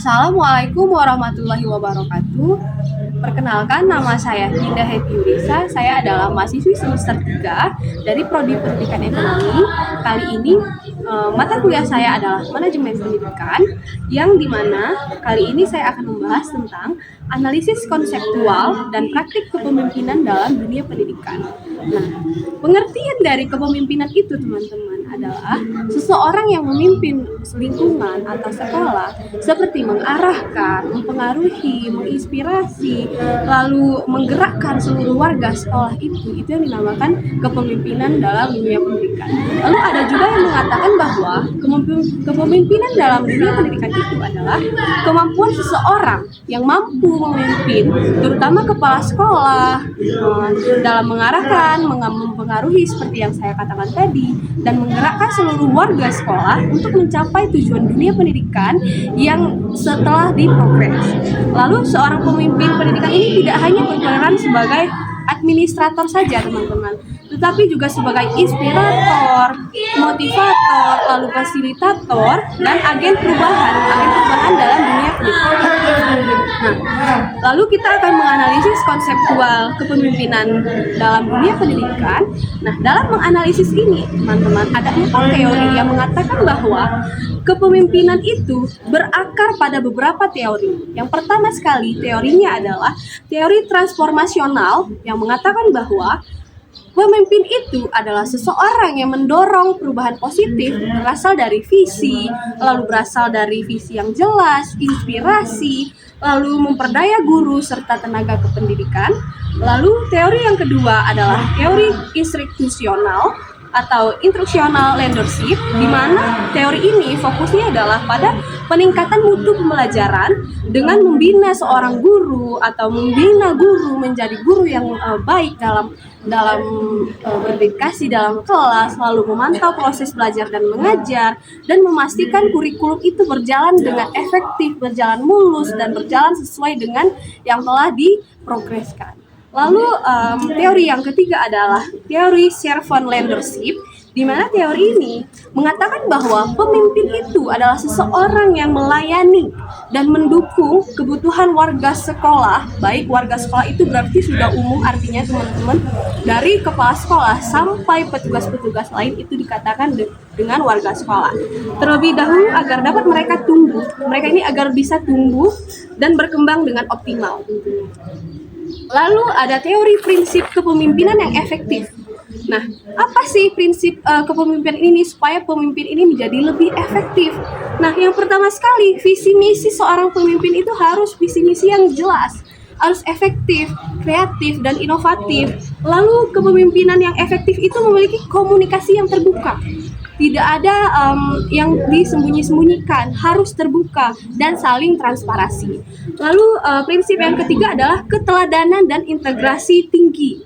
Assalamualaikum warahmatullahi wabarakatuh. Perkenalkan, nama saya Dinda Hetiurisa. Saya adalah mahasiswi semester 3 dari Prodi Pendidikan Ekonomi. Kali ini mata kuliah saya adalah Manajemen Pendidikan, yang dimana kali ini saya akan membahas tentang analisis konseptual dan praktik kepemimpinan dalam dunia pendidikan. Nah, pengertian dari kepemimpinan itu, teman-teman, adalah seseorang yang memimpin lingkungan atau sekolah seperti mengarahkan, mempengaruhi, menginspirasi, lalu menggerakkan seluruh warga sekolah itu yang dinamakan kepemimpinan dalam dunia pendidikan. Lalu ada juga yang mengatakan bahwa kepemimpinan dalam dunia pendidikan itu adalah kemampuan seseorang yang mampu memimpin, terutama kepala sekolah, dalam mengarahkan, mempengaruhi seperti yang saya katakan tadi, dan menggerakkan seluruh warga sekolah untuk mencapai tujuan dunia pendidikan yang setelah diprogres. Lalu seorang pemimpin pendidikan ini tidak hanya berperan sebagai administrator saja, teman-teman, tetapi juga sebagai inspirator, motivator, lalu fasilitator, dan agen perubahan dalam dunia pendidikan. Nah, lalu kita akan menganalisis konseptual kepemimpinan dalam dunia pendidikan. Nah, dalam menganalisis ini, teman-teman, ada 4 teori yang mengatakan bahwa kepemimpinan itu berakar pada beberapa teori. Yang pertama sekali, teorinya adalah teori transformasional yang mengatakan bahwa pemimpin itu adalah seseorang yang mendorong perubahan positif berasal dari visi, lalu berasal dari visi yang jelas, inspirasi, lalu memperdaya guru serta tenaga kependidikan. Lalu teori yang kedua adalah teori institusional atau instructional leadership, di mana teori ini fokusnya adalah pada peningkatan mutu pembelajaran dengan membina seorang guru atau membina guru menjadi guru yang baik dalam berdedikasi dalam kelas, lalu memantau proses belajar dan mengajar, dan memastikan kurikulum itu berjalan dengan efektif, berjalan mulus, dan berjalan sesuai dengan yang telah diprogreskan. Lalu teori yang ketiga adalah teori servant leadership, di mana teori ini mengatakan bahwa pemimpin itu adalah seseorang yang melayani dan mendukung kebutuhan warga sekolah. Baik warga sekolah itu berarti sudah umum, artinya teman-teman, dari kepala sekolah sampai petugas-petugas lain itu dikatakan dengan warga sekolah. Terlebih dahulu agar dapat mereka ini agar bisa tumbuh dan berkembang dengan optimal tentunya. Lalu ada teori prinsip kepemimpinan yang efektif. Nah, apa sih prinsip kepemimpinan ini supaya pemimpin ini menjadi lebih efektif? Nah, yang pertama sekali, visi misi seorang pemimpin itu harus visi misi yang jelas, harus efektif, kreatif, dan inovatif. Lalu kepemimpinan yang efektif itu memiliki komunikasi yang terbuka. Tidak ada yang disembunyi-sembunyikan, harus terbuka dan saling transparansi. Lalu prinsip yang ketiga adalah keteladanan dan integrasi tinggi.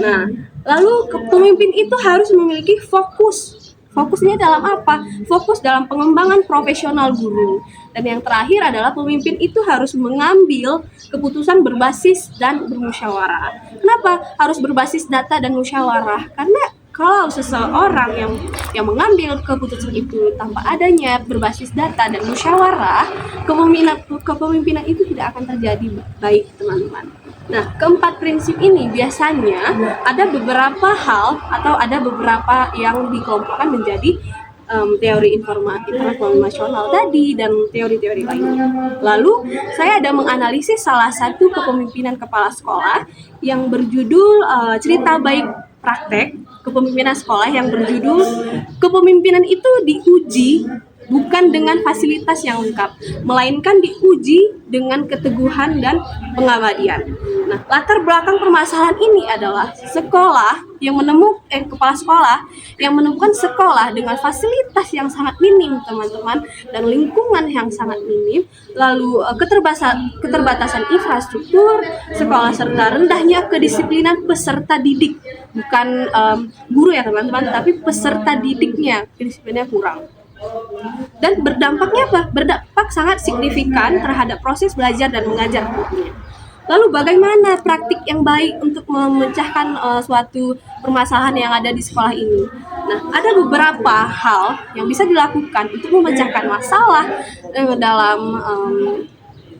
Nah, lalu pemimpin itu harus memiliki fokus. Fokusnya dalam apa? Fokus dalam pengembangan profesional guru. Dan yang terakhir adalah pemimpin itu harus mengambil keputusan berbasis dan bermusyawarah. Kenapa harus berbasis data dan musyawarah? Karena kalau seseorang yang mengambil keputusan itu tanpa adanya berbasis data dan musyawarah, kepemimpinan itu tidak akan terjadi baik, teman-teman. Nah, keempat prinsip ini biasanya ada beberapa hal atau ada beberapa yang dikelompokkan menjadi teori informasional tadi dan teori-teori lainnya. Lalu saya ada menganalisis salah satu kepemimpinan kepala sekolah yang berjudul cerita baik praktek kepemimpinan sekolah yang berjudul kepemimpinan itu diuji bukan dengan fasilitas yang lengkap, melainkan diuji dengan keteguhan dan pengabdian. Nah, latar belakang permasalahan ini adalah kepala sekolah yang menemukan sekolah dengan fasilitas yang sangat minim, teman-teman, dan lingkungan yang sangat minim, lalu keterbatasan infrastruktur sekolah serta rendahnya kedisiplinan peserta didik, bukan guru ya teman-teman, tapi peserta didiknya kedisiplinnya kurang. Dan berdampaknya apa? Berdampak sangat signifikan terhadap proses belajar dan mengajar. Lalu bagaimana praktik yang baik untuk memecahkan suatu permasalahan yang ada di sekolah ini? Nah, ada beberapa hal yang bisa dilakukan untuk memecahkan masalah dalam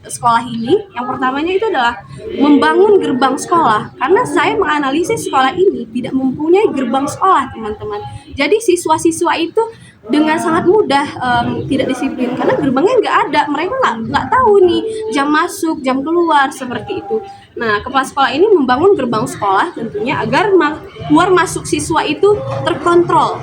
sekolah ini. Yang pertamanya itu adalah membangun gerbang sekolah, karena saya menganalisis sekolah ini tidak mempunyai gerbang sekolah, teman-teman. Jadi siswa-siswa itu dengan sangat mudah tidak disiplin karena gerbangnya nggak ada, mereka nggak tahu nih jam masuk, jam keluar, seperti itu. Nah, kepala sekolah ini membangun gerbang sekolah tentunya agar keluar masuk siswa itu terkontrol.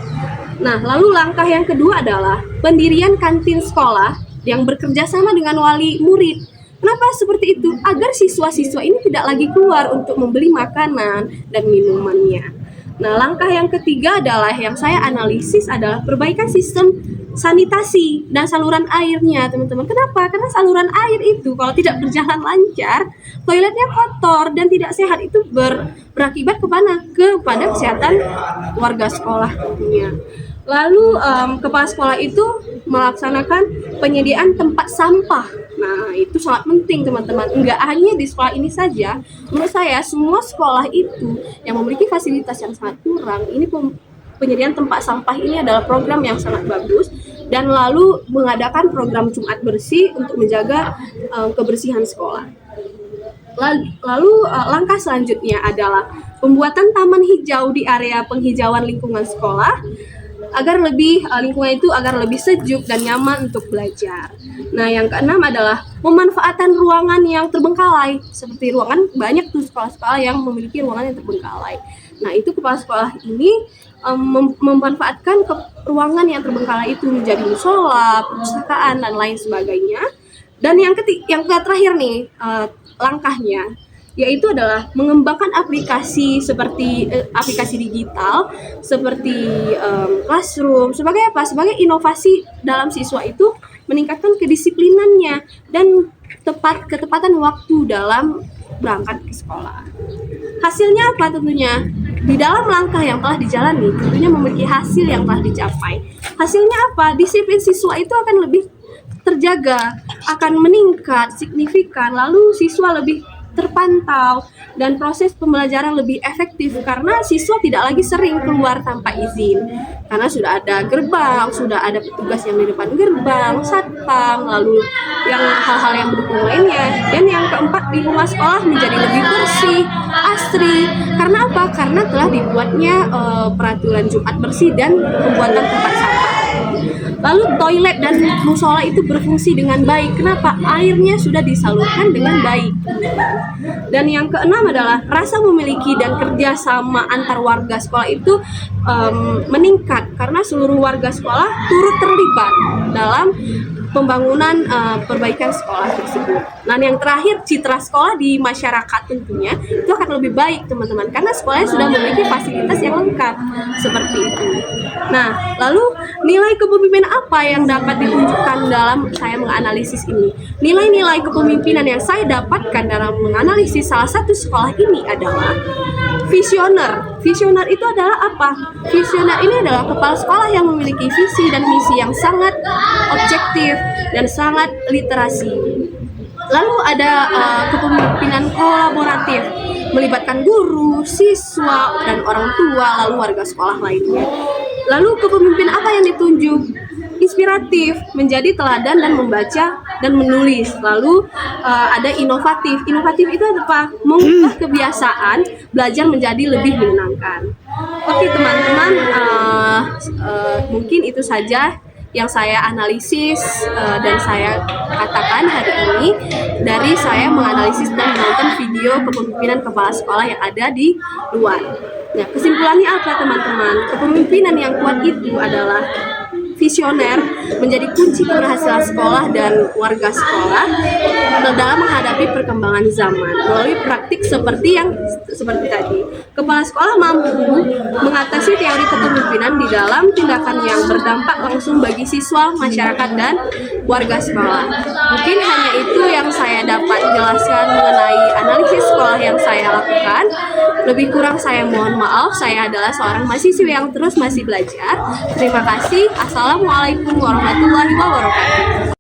Nah, lalu langkah yang kedua adalah pendirian kantin sekolah yang bekerja sama dengan wali murid. Kenapa seperti itu? Agar siswa-siswa ini tidak lagi keluar untuk membeli makanan dan minumannya. Nah, langkah yang ketiga adalah yang saya analisis adalah perbaikan sistem sanitasi dan saluran airnya, teman-teman. Kenapa? Karena saluran air itu kalau tidak berjalan lancar, toiletnya kotor dan tidak sehat, itu berakibat kepada kesehatan warga sekolah tentunya. Lalu kepala sekolah itu melaksanakan penyediaan tempat sampah. Nah, itu sangat penting, teman-teman. Enggak hanya di sekolah ini saja. Menurut saya semua sekolah itu yang memiliki fasilitas yang sangat kurang, ini penyediaan tempat sampah ini adalah program yang sangat bagus. Dan lalu mengadakan program Jumat bersih untuk menjaga kebersihan sekolah. Lalu langkah selanjutnya adalah pembuatan taman hijau di area penghijauan lingkungan sekolah agar lingkungan itu agar lebih sejuk dan nyaman untuk belajar. Nah, yang keenam adalah pemanfaatan ruangan yang terbengkalai. Seperti ruangan, banyak tuh sekolah-sekolah yang memiliki ruangan yang terbengkalai. Nah, itu kepala sekolah ini memanfaatkan ruangan yang terbengkalai itu menjadi musola, perpustakaan, dan lain sebagainya. Dan yang terakhir nih langkahnya, yaitu adalah mengembangkan aplikasi seperti aplikasi digital seperti Classroom sebagai apa? Sebagai inovasi dalam siswa itu meningkatkan kedisiplinannya dan ketepatan waktu dalam berangkat ke sekolah. Hasilnya apa tentunya? Di dalam langkah yang telah dijalani tentunya memiliki hasil yang telah dicapai. Hasilnya apa? Disiplin siswa itu akan lebih terjaga, akan meningkat signifikan, lalu siswa lebih terpantau dan proses pembelajaran lebih efektif karena siswa tidak lagi sering keluar tanpa izin karena sudah ada gerbang, sudah ada petugas yang di depan gerbang, satpam, lalu yang hal-hal yang mendukung lainnya. Dan yang keempat, di rumah sekolah menjadi lebih bersih, asri. Karena apa? Karena telah dibuatnya peraturan Jumat bersih dan pembuatan tempat sampah. Lalu toilet dan musola itu berfungsi dengan baik. Kenapa? Airnya sudah disalurkan dengan baik. Dan yang keenam adalah rasa memiliki dan kerjasama antar warga sekolah itu meningkat karena seluruh warga sekolah turut terlibat dalam pembangunan perbaikan sekolah tersebut. Nah, yang terakhir, citra sekolah di masyarakat tentunya itu akan lebih baik, teman-teman, karena sekolahnya sudah memiliki fasilitas yang lengkap seperti itu. Nah, lalu nilai kepemimpinan apa yang dapat ditunjukkan dalam saya menganalisis ini? Nilai-nilai kepemimpinan yang saya dapatkan dalam menganalisis salah satu sekolah ini adalah visioner. Visioner itu adalah apa? Visioner ini adalah kepala sekolah yang memiliki visi dan misi yang sangat objektif dan sangat literasi. Lalu ada kepemimpinan kolaboratif, melibatkan guru, siswa, dan orang tua, lalu warga sekolah lainnya. Lalu kepemimpinan apa yang ditunjuk? Inspiratif, menjadi teladan dan membaca dan menulis. Lalu ada inovatif. Inovatif itu apa? Mengubah kebiasaan belajar menjadi lebih menyenangkan. Oke, teman-teman, mungkin itu saja yang saya analisis dan saya katakan hari ini dari saya menganalisis dan menonton video kepemimpinan kepala sekolah yang ada di luar. Nah, kesimpulannya apa, teman-teman? Kepemimpinan yang kuat itu adalah visioner, menjadi kunci keberhasilan sekolah dan warga sekolah dalam menghadapi perkembangan zaman melalui praktik seperti tadi. Kepala sekolah mampu mengatasi teori kepemimpinan di dalam tindakan yang berdampak langsung bagi siswa, masyarakat, dan warga sekolah. Mungkin hanya itu yang saya dapat jelaskan mengenai analisis sekolah yang saya lakukan. Lebih kurang saya mohon maaf, saya adalah seorang mahasiswa yang terus masih belajar. Terima kasih. Assalamualaikum warahmatullahi wabarakatuh.